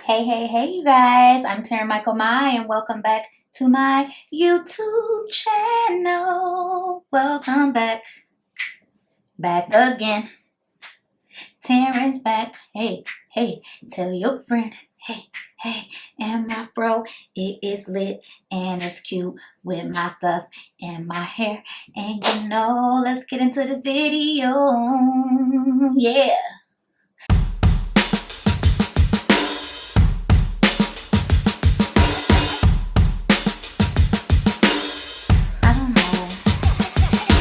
Hey, you guys. I'm Taryn Michael Mai, and welcome back to my YouTube channel. Welcome back. Back again. Taryn's back. Hey, tell your friend. Hey, and my fro, it is lit and it's cute with my stuff and my hair. And let's get into this video. Yeah.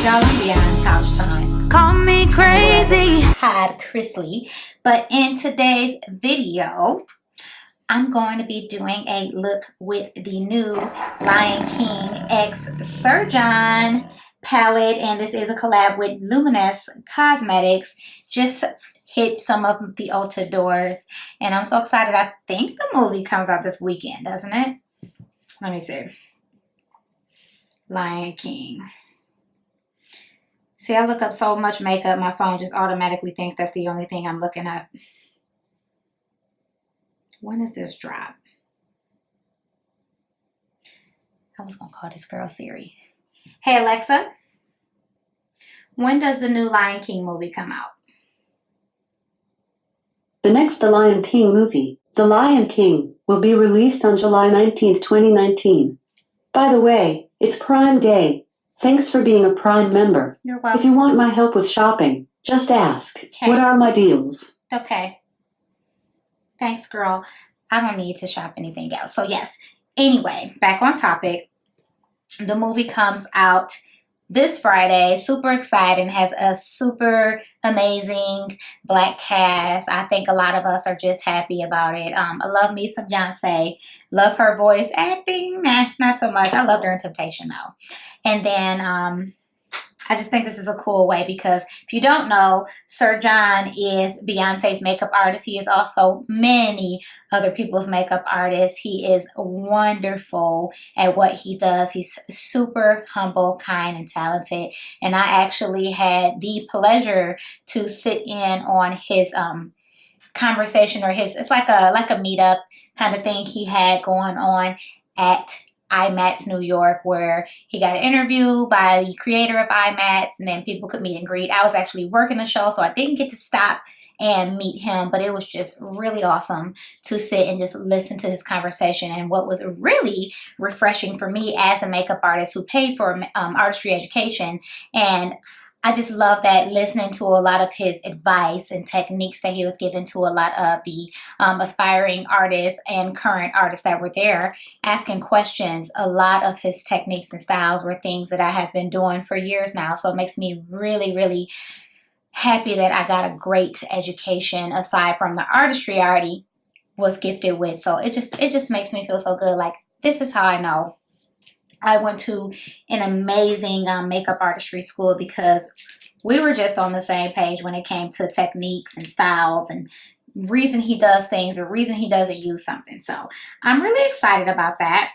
Y'all, I'm beyond couch time. Call me crazy. Todd Chrisley. But in today's video, I'm going to be doing a look with the new Lion King X Surgeon palette. And this is a collab with Luminess Cosmetics. Just hit some of the Ulta doors. And I'm so excited. I think the movie comes out this weekend, doesn't it? Let me see. Lion King. See, I look up so much makeup, my phone just automatically thinks that's the only thing I'm looking up. When does this drop? I was going to call this girl Siri. Hey, Alexa. When does the new Lion King movie come out? The next The Lion King movie, The Lion King, will be released on July 19th, 2019. By the way, it's Prime Day. Thanks for being a Prime member. You're welcome. If you want my help with shopping, just ask. Okay. What are my deals? Okay. Thanks, girl. I don't need to shop anything else. So, yes. Anyway, back on topic. The movie comes out this Friday. Super exciting. Has a super amazing black cast. I think a lot of us are just happy about it. I love me some Beyonce. Love her voice acting. Nah, not so much. I loved her in Temptation, though. And then I just think this is a cool way because if you don't know, Sir John is Beyonce's makeup artist. He is also many other people's makeup artists. He is wonderful at what he does. He's super humble, kind, and talented. And I actually had the pleasure to sit in on his conversation, or it's like a meetup kind of thing he had going on at IMATS New York, where he got an interview by the creator of IMATS, and then people could meet and greet. I was actually working the show, so I didn't get to stop and meet him, but it was just really awesome to sit and just listen to his conversation. And what was really refreshing for me as a makeup artist who paid for artistry education, and I just love that, listening to a lot of his advice and techniques that he was giving to a lot of the aspiring artists and current artists that were there, asking questions. A lot of his techniques and styles were things that I have been doing for years now. So it makes me really, really happy that I got a great education aside from the artistry I already was gifted with. So it just makes me feel so good. Like, this is how I know I went to an amazing makeup artistry school, because we were just on the same page when it came to techniques and styles and reason he does things or reason he doesn't use something. So I'm really excited about that.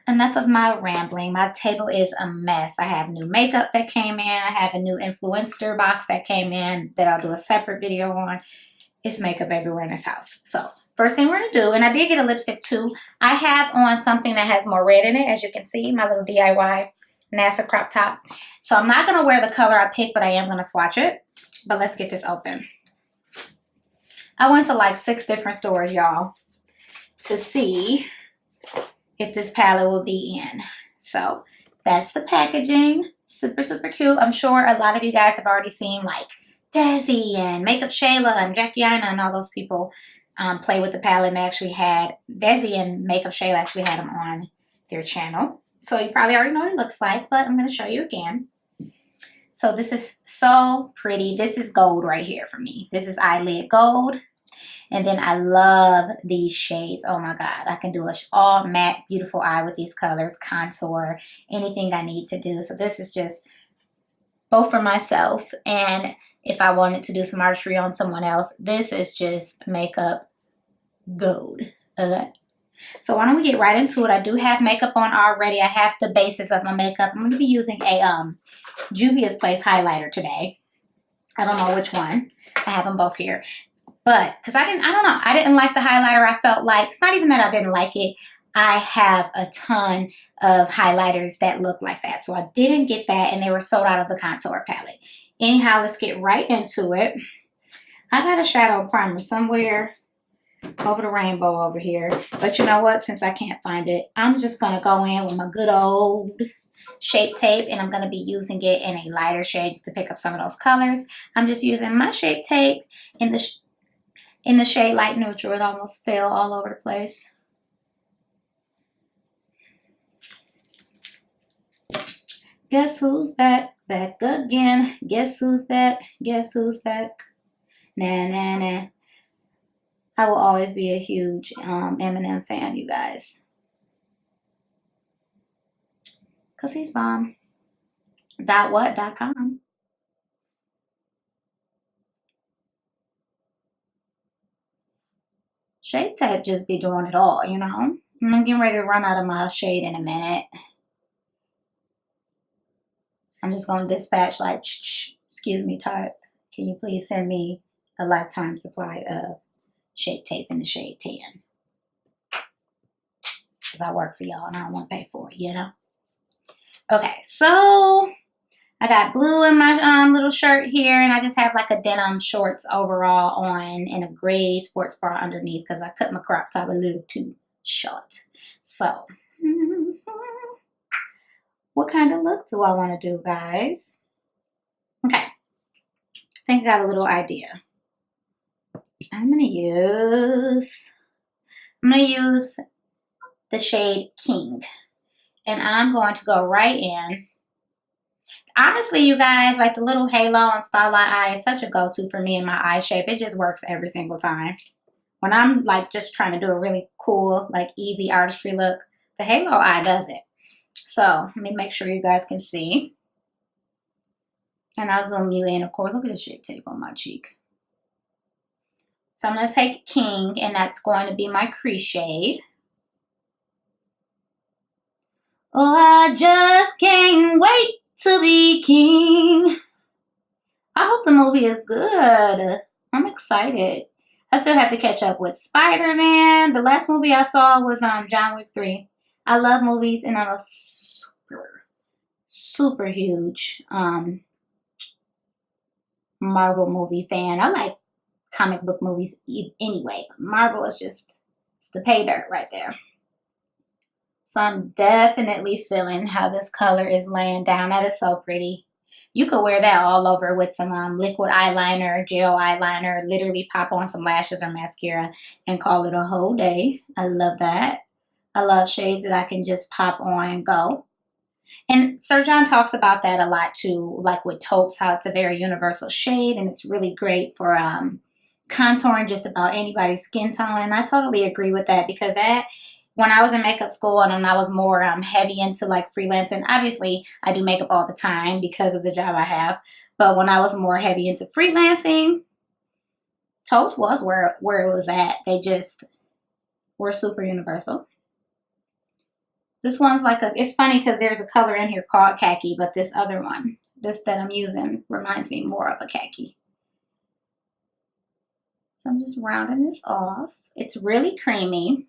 Enough of my rambling. My table is a mess. I have new makeup that came in. I have a new influencer box that came in that I'll do a separate video on. It's makeup everywhere in this house. So first thing we're going to do, and I did get a lipstick too. I have on something that has more red in it, as you can see, my little DIY NASA crop top. So I'm not going to wear the color I picked, but I am going to swatch it. But let's get this open. I went to like 6 different stores, y'all, to see if this palette will be in. So that's the packaging. Super, super cute. I'm sure a lot of you guys have already seen like Desi and Makeup Shayla and Jackie Aina and all those people play with the palette. And they actually had Desi and Makeup Shayla actually had them on their channel. So you probably already know what it looks like, but I'm going to show you again. So this is so pretty. This is gold right here for me. This is eyelid gold. And then I love these shades. Oh my God. I can do a all matte, beautiful eye with these colors, contour, anything I need to do. So this is just both for myself, and if I wanted to do some artistry on someone else, this is just makeup gold. Okay. So why don't we get right into it? I do have makeup on already. I have the basis of my makeup. I'm going to be using a Juvia's Place highlighter today. I don't know which one. I have them both here. But because I don't know, I didn't like the highlighter. I felt like, it's not even that I didn't like it. I have a ton of highlighters that look like that. So I didn't get that, and they were sold out of the contour palette. Anyhow, let's get right into it. I got a shadow primer somewhere over the rainbow over here. But you know what? Since I can't find it, I'm just going to go in with my good old Shape Tape, and I'm going to be using it in a lighter shade just to pick up some of those colors. I'm just using my Shape Tape in the shade Light Neutral. It almost fell all over the place. Guess who's back? Back again. Guess who's back? Guess who's back? Nah, nah, nah. I will always be a huge Eminem fan, you guys. Because he's bomb. .what.com. Shape Tape just be doing it all, you know. I'm getting ready to run out of my shade in a minute. I'm just going to dispatch like, excuse me, Tarte, can you please send me a lifetime supply of Shape Tape in the shade 10? Because I work for y'all and I don't want to pay for it, you know. Okay, so I got blue in my little shirt here, and I just have like a denim shorts overall on and a gray sports bra underneath because I cut my crop top a little too short. So, what kind of look do I want to do, guys? Okay, I think I got a little idea. I'm gonna use the shade King, and I'm going to go right in. Honestly, you guys, like the little halo and spotlight eye is such a go-to for me in my eye shape. It just works every single time. When I'm like just trying to do a really cool, like easy artistry look, the halo eye does it. So let me make sure you guys can see. And I'll zoom you in, of course. Look at the Shape Tape on my cheek. So I'm going to take King, and that's going to be my crease shade. Oh, I just can't wait to be king. I hope the movie is good. I'm excited. I still have to catch up with Spider-Man. The last movie I saw was John Wick 3. I love movies, and I'm a super huge Marvel movie fan. I like comic book movies anyway, but Marvel is just, it's the pay dirt right there. So I'm definitely feeling how this color is laying down. That is so pretty. You could wear that all over with some liquid eyeliner, gel eyeliner, literally pop on some lashes or mascara and call it a whole day. I love that. I love shades that I can just pop on and go. And Sir John talks about that a lot too, like with taupes, how it's a very universal shade and it's really great for contouring just about anybody's skin tone. And I totally agree with that, because when I was in makeup school and I was more heavy into like freelancing, obviously I do makeup all the time because of the job I have. But when I was more heavy into freelancing, taupes was where it was at. They just were super universal. This one's like it's funny because there's a color in here called khaki, but this other one, this that I'm using, reminds me more of a khaki. So I'm just rounding this off. It's really creamy.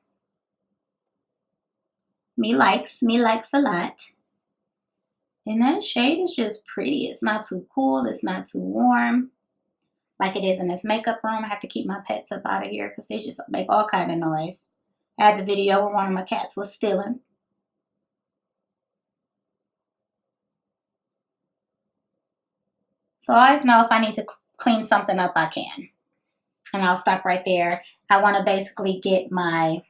Me likes a lot. And that shade is just pretty. It's not too cool. It's not too warm. Like it is in this makeup room. I have to keep my pets up out of here because they just make all kind of noise. I have a video where one of my cats was stealing. So I always know if I need to clean something up, I can. And I'll stop right there. I want to basically get my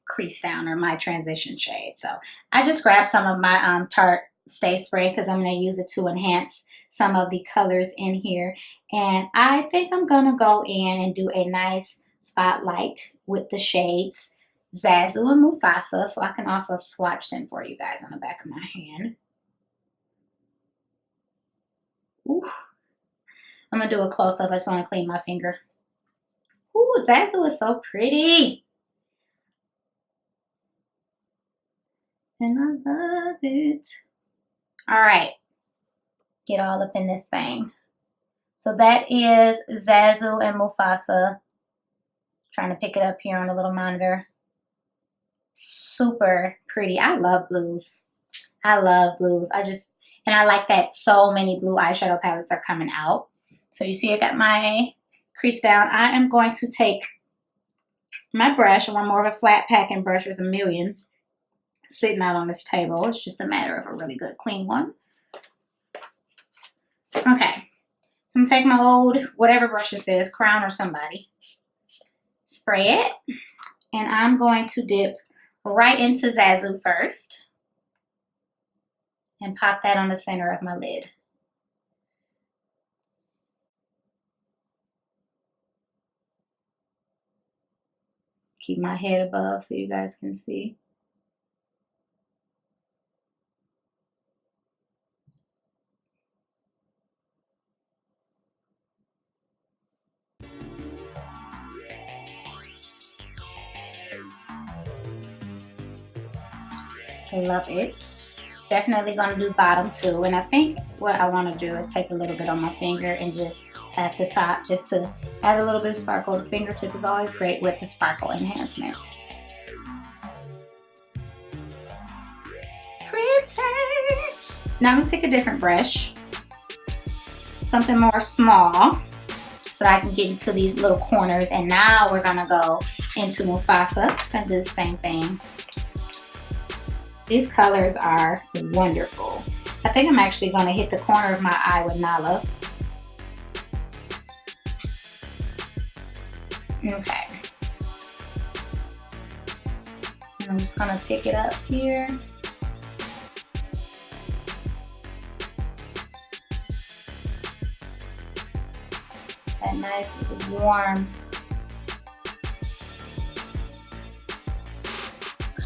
crease down, or my transition shade. So I just grabbed some of my Tarte Stay Spray because I'm going to use it to enhance some of the colors in here. And I think I'm going to go in and do a nice spotlight with the shades Zazu and Mufasa, so I can also swatch them for you guys on the back of my hand. Ooh. I'm going to do a close-up. I just want to clean my finger. Ooh, Zazu is so pretty. And I love it. All right. Get all up in this thing. So that is Zazu and Mufasa. Trying to pick it up here on the little monitor. Super pretty. I love blues. I love blues. And I like that so many blue eyeshadow palettes are coming out. So you see I got my crease down. I am going to take my brush. I want more of a flat packing brush. There's a million sitting out on this table. It's just a matter of a really good clean one. Okay. So I'm going to take my old, whatever brush this is, Crown or somebody. Spray it. And I'm going to dip right into Zazu first. And pop that on the center of my lid. Keep my head above so you guys can see. I love it. Definitely going to do bottom too. And I think what I want to do is take a little bit on my finger and just tap the top just to add a little bit of sparkle. The fingertip is always great with the sparkle enhancement. Pretty. Now I'm going to take a different brush. Something more small so that I can get into these little corners. And now we're going to go into Mufasa and do the same thing. These colors are wonderful. I think I'm actually going to hit the corner of my eye with Nala. Okay. And I'm just going to pick it up here. That nice warm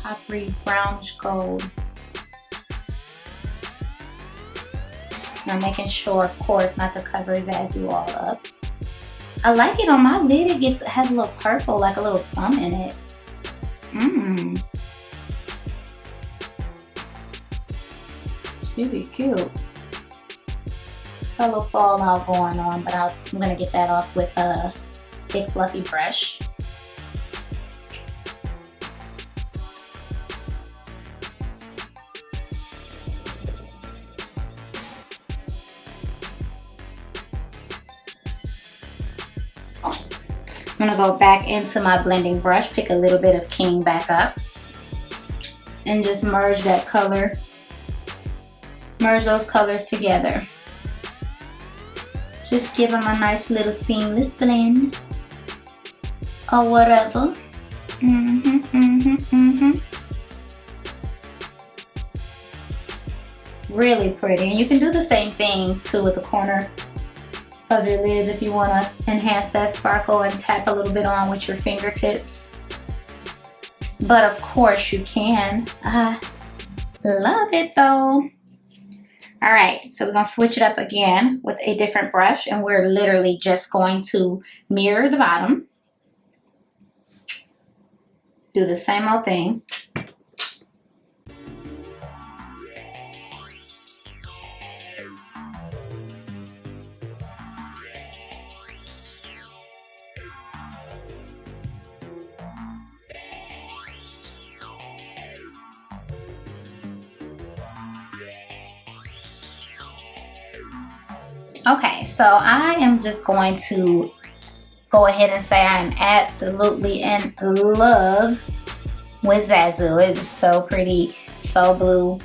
coppery brownish gold. Now making sure, of course, not to cover Zazu all up. I like it on my lid. It has a little purple, like a little plum in it. Should be cute. A little fallout going on, but I'm gonna get that off with a big fluffy brush. I'm gonna go back into my blending brush, pick a little bit of King back up, and just merge that color, merge those colors together. Just give them a nice little seamless blend or whatever. Really pretty. And you can do the same thing too with the corner of your lids if you want to enhance that sparkle and tap a little bit on with your fingertips. But of course you can. I love it though. Alright, so we're going to switch it up again with a different brush, and we're literally just going to mirror the bottom. Do the same old thing. Okay, so I am just going to go ahead and say I am absolutely in love with Zazu. It is so pretty, so blue,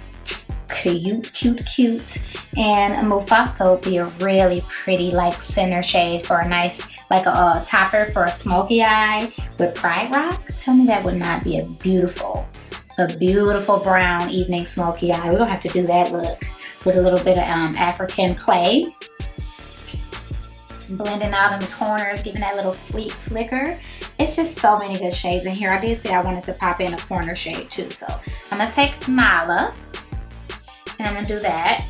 cute. And Mufasa would be a really pretty like center shade for a nice, like a topper for a smoky eye with Pride Rock. Tell me that would not be a beautiful brown evening smoky eye. We're gonna have to do that look with a little bit of African clay. Blending out in the corners, giving that little flicker. It's just so many good shades in here. I did say I wanted to pop in a corner shade too, so I'm gonna take Nala and I'm gonna do that.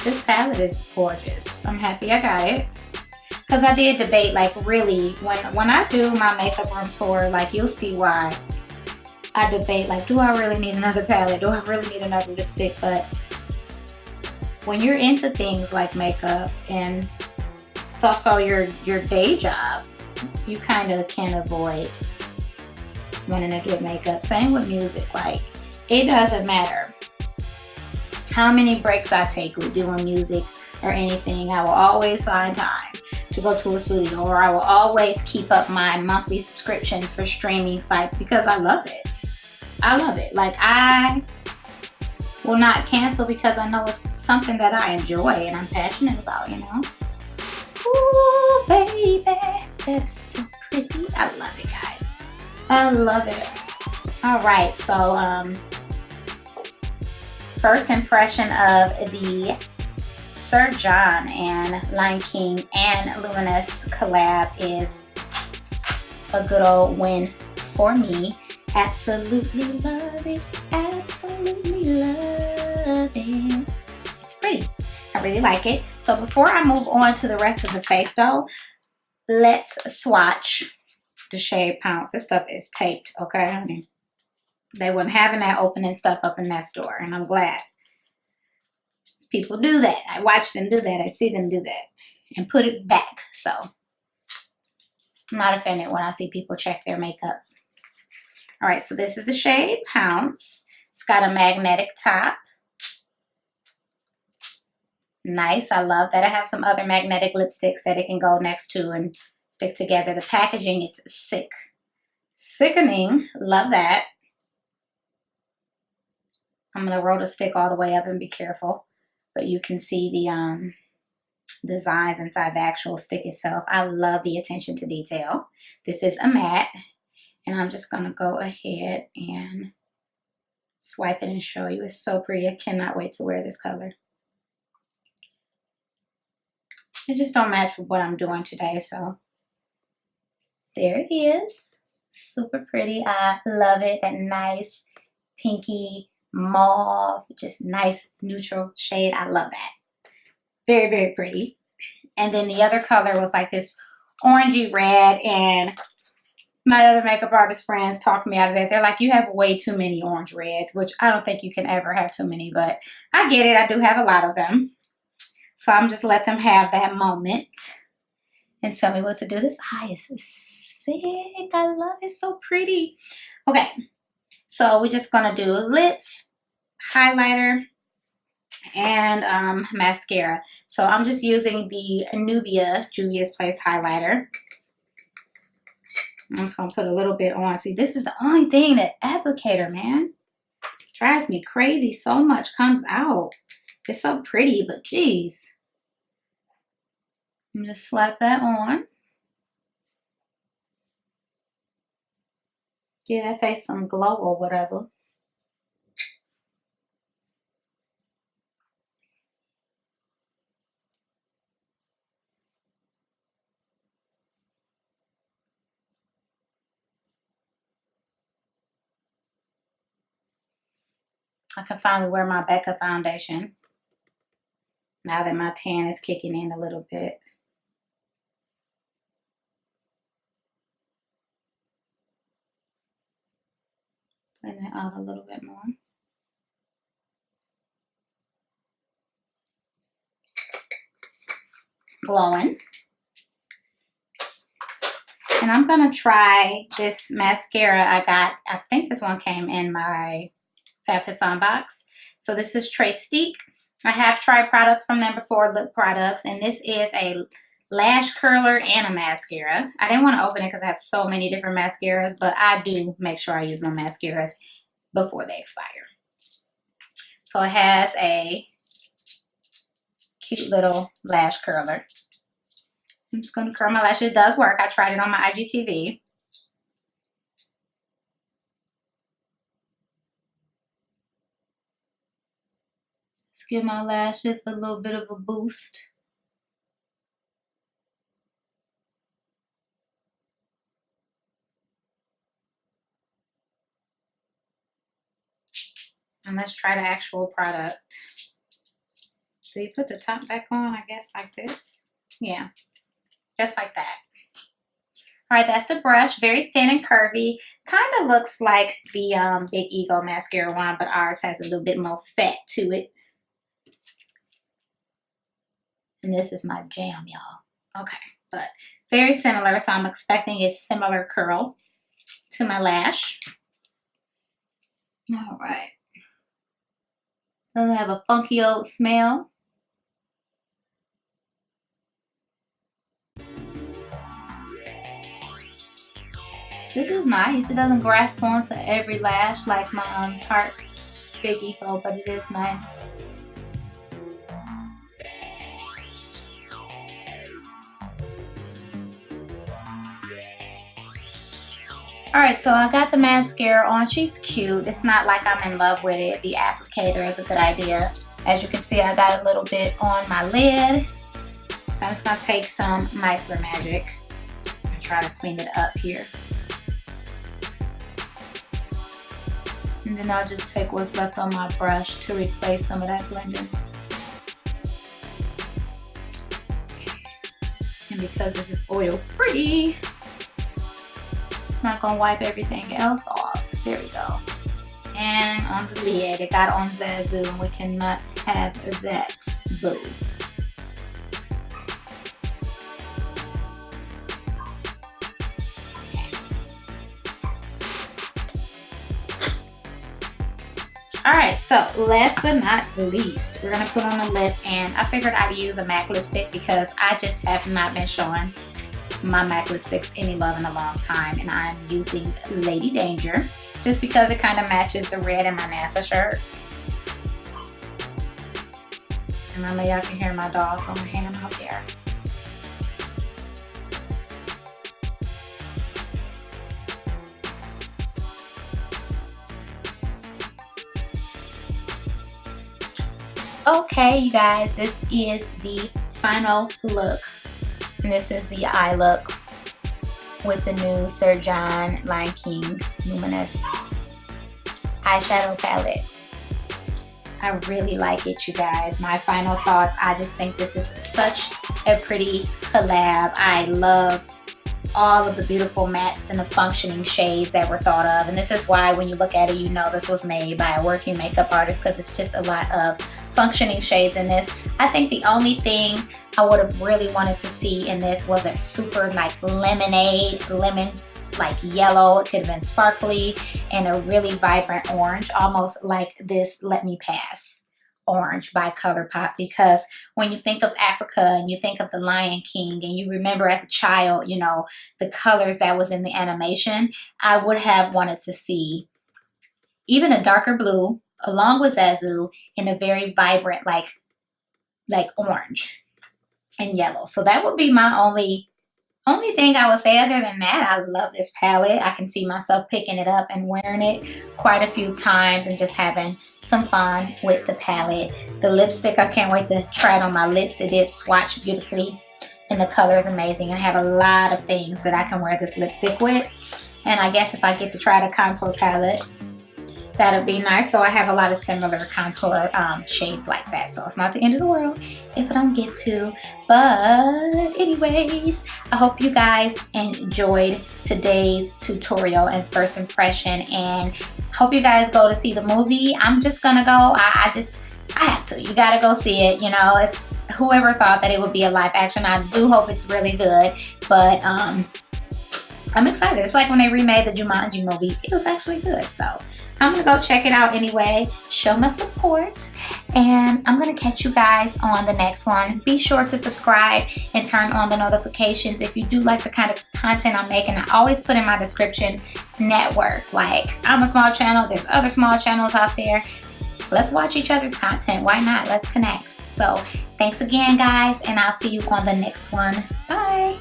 This palette is gorgeous. I'm happy I got it, because I did debate, like, really when I do my makeup room tour, like, you'll see why I debate, like, do I really need another palette? Do I really need another lipstick? But when you're into things like makeup and it's also your day job, you kind of can't avoid wanting to get makeup. Same with music. Like, it doesn't matter how many breaks I take with doing music or anything, I will always find time to go to a studio, or I will always keep up my monthly subscriptions for streaming sites because I love it. I love it. Like, I will not cancel because I know it's something that I enjoy and I'm passionate about, you know? Ooh, baby, that's so pretty. I love it, guys. I love it. All right, so first impression of the Sir John and Lion King and Luminess collab is a good old win for me. Absolutely love it. Absolutely love it. It's pretty. I really like it. So before I move on to the rest of the face though, let's swatch the shade Pounce. This stuff is taped, okay, honey? They weren't having that opening stuff up in that store, and I'm glad. People do that. I watch them do that. I see them do that and put it back. So I'm not offended when I see people check their makeup. All right, so this is the shade Pounce. It's got a magnetic top. Nice. I love that. I have some other magnetic lipsticks that it can go next to and stick together. The packaging is sick. Sickening. Love that. I'm going to roll the stick all the way up and be careful. But you can see the designs inside the actual stick itself. I love the attention to detail. This is a matte. And I'm just going to go ahead and swipe it and show you. It's so pretty. I cannot wait to wear this color. It just don't match with what I'm doing today. So there it is. Super pretty. I love it. That nice pinky mauve, just nice neutral shade. I love that. Very, very pretty. And then the other color was like this orangey red, and my other makeup artist friends talked me out of that. They're like, you have way too many orange reds, which I don't think you can ever have too many, but I get it. I do have a lot of them. So I'm just let them have that moment and tell me what to do. This eye is sick. I love it. So pretty. Okay. So we're just going to do lips, highlighter, and mascara. So I'm just using the Juvia's Place highlighter. I'm just going to put a little bit on. See, this is the only thing that applicator, man, drives me crazy. So much comes out. It's so pretty, but geez. I'm just slap that on. Give that face some glow or whatever. I can finally wear my Becca foundation now that my tan is kicking in a little bit. Blend it out a little bit more. Glowing. And I'm going to try this mascara I got. I think this one came in my FabFitFun box. So this is Trestique. I have tried products from them before, lip products. And this is a lash curler and a mascara. I didn't want to open it because I have so many different mascaras, but I do make sure I use my mascaras before they expire. So it has a cute little lash curler. I'm just going to curl my lashes. It does work. I tried it on my IGTV. Let's give my lashes a little bit of a boost. And let's try the actual product. So you put the top back on, I guess, like this. Yeah, just like that. All right, that's the brush. Very thin and curvy. Kind of looks like the Big Ego mascara one, but ours has a little bit more fat to it. And this is my jam, y'all. Okay, but very similar, so I'm expecting a similar curl to my lash. All right. Doesn't have a funky old smell. This is nice. It doesn't grasp onto every lash like my Tarte Big Eco, but it is nice. Alright, so I got the mascara on. She's cute. It's not like I'm in love with it. The applicator is a good idea. As you can see, I got a little bit on my lid. So I'm just going to take some Micellar Magic and try to clean it up here. And then I'll just take what's left on my brush to replace some of that blending. And because this is oil free, it's not gonna wipe everything else off. There we go. And on the lid, it got on Zazu, and we cannot have that. Boo. Alright, so last but not least, we're going to put on a lip, and I figured I'd use a MAC lipstick because I just have not been showing my MAC lipsticks any love in a long time, and I'm using Lady Danger just because it kind of matches the red in my NASA shirt. And I know y'all can hear my dog going ham out there. Okay, you guys, this is the final look. And this is the eye look with the new Sir John Lion King Luminess eyeshadow palette. I really like it, you guys. My final thoughts, I just think this is such a pretty collab. I love all of the beautiful mattes and the functioning shades that were thought of. And this is why when you look at it, you know this was made by a working makeup artist, because it's just a lot of functioning shades in this. I think the only thing I would have really wanted to see in this was a super like lemon like yellow. It could have been sparkly, and a really vibrant orange, almost like this Let Me Pass orange by ColourPop. Because when you think of Africa and you think of the Lion King and you remember as a child, you know, the colors that was in the animation, I would have wanted to see even a darker blue along with Zazu in a very vibrant like orange and yellow. So that would be my only thing I would say. Other than that, I love this palette. I can see myself picking it up and wearing it quite a few times and just having some fun with the palette. The lipstick, I can't wait to try it on my lips. It did swatch beautifully and the color is amazing. I have a lot of things that I can wear this lipstick with. And I guess if I get to try the contour palette, that'd be nice, though I have a lot of similar contour shades like that, so it's not the end of the world if I don't get to. But anyways, I hope you guys enjoyed today's tutorial and first impression, and hope you guys go to see the movie. I'm just gonna go. I have to. You gotta go see it. You know, it's whoever thought that it would be a live action. I do hope it's really good, but I'm excited. It's like when they remade the Jumanji movie. It was actually good, so I'm gonna go check it out anyway, show my support, and I'm gonna catch you guys on the next one. Be sure to subscribe and turn on the notifications if you do like the kind of content I'm making. I always put in my description network. Like, I'm a small channel, there's other small channels out there. Let's watch each other's content. Why not? Let's connect. So thanks again, guys, and I'll see you on the next one. Bye.